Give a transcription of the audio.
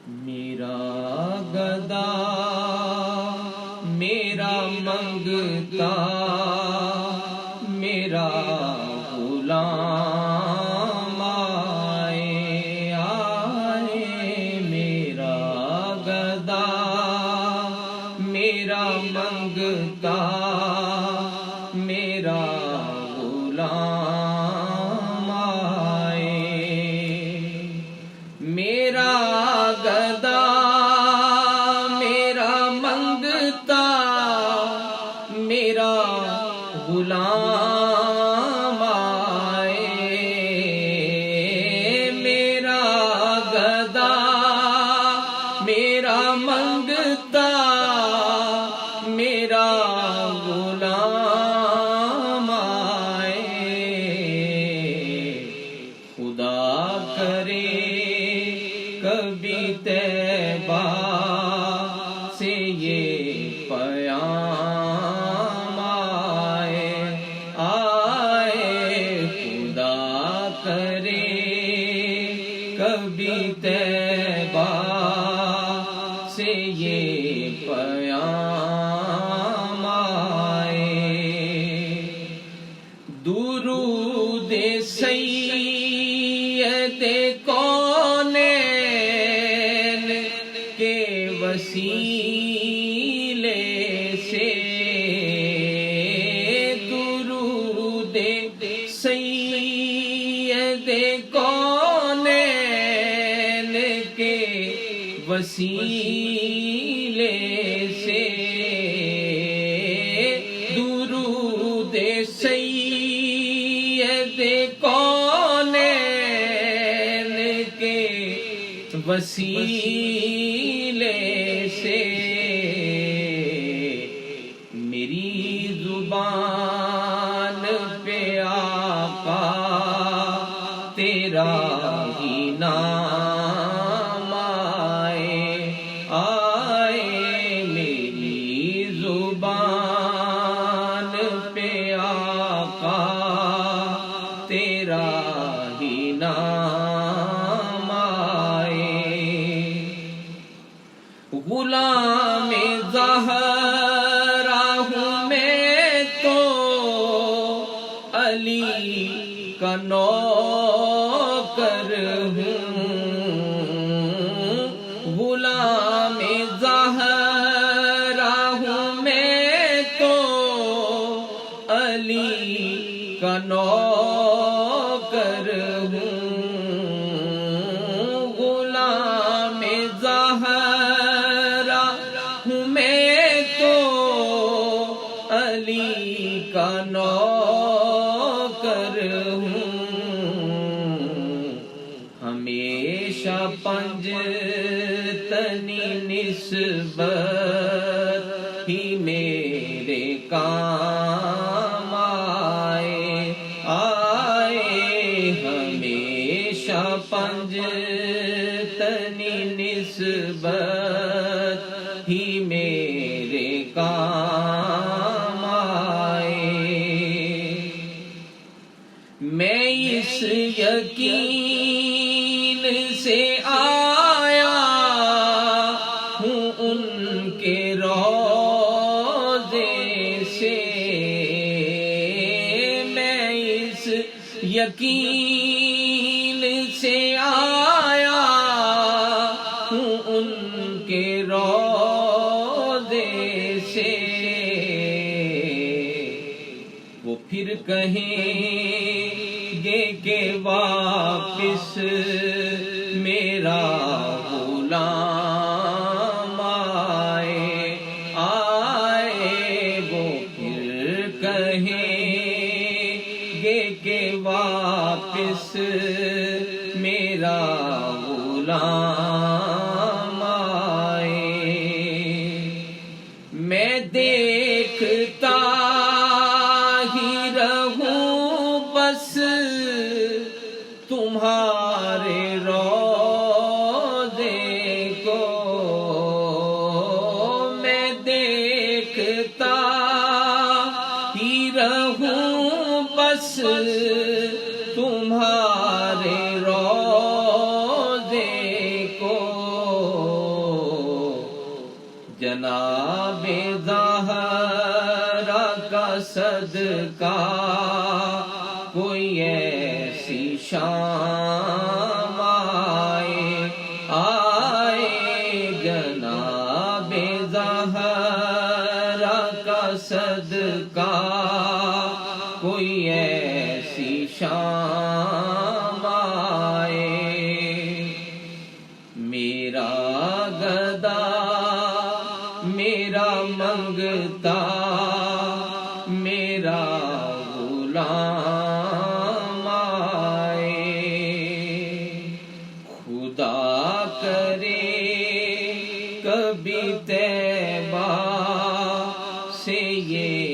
میرا گدا میرا منگتا میرا غلام آئے آئے، میرا گدا میرا منگتا میرا غلام آئے، میرا گدا میرا منگتا میرا غلام آئے، میرا گدا میرا منگتا میرا غلام آئے، خدا کرے کبھی طیبہ سے یہ پیام آئے آئے، خدا کرے کبھی طیبہ سے یہ پیام آئے، درود سید کونین کے وسیلے سے، درود سید کونین کے وسیلے سے، درود سید کونین کے وسیلے سے، میری زبان پہ آقا تیرا ہی نام آئے آئے، میری زبان پہ آقا تیرا ہی نام آئے، غلام زہرا ہوں میں تو علی کا نوکر ہوں، غلام زہرا ہوں میں تو علی کا نوکر ہوں، غلام زہرا ہوں میں تو علی کا نوکر ہوں، ہمیشہ پنجتنی نسبت ہی میرے کام آئے آئے، ہمیشہ پنجتنی نسبت ہی میرے کام آئے، میں اس یقین سے آیا ہوں ان کے روضے سے، میں اس یقین سے آیا ہوں ان کے روضے سے، وہ پھر کہیں گے کہ واپس میرا غلام آئے آئے، وہ پھر کہیں گے کہ واپس میرا غلام آئے، میں دیکھتا ہی رہوں بس تمہارے روضے کو، میں دیکھتا ہی رہوں بس تمہارے روضے کو، صدقہ کوئی ایسی شام آئے جناب زہرا کا صدقہ کوئی ایسی شام آئے میرا گدا میرا منگتا میرا غلام آئے خدا کرے کبھی طیبہ سے یہ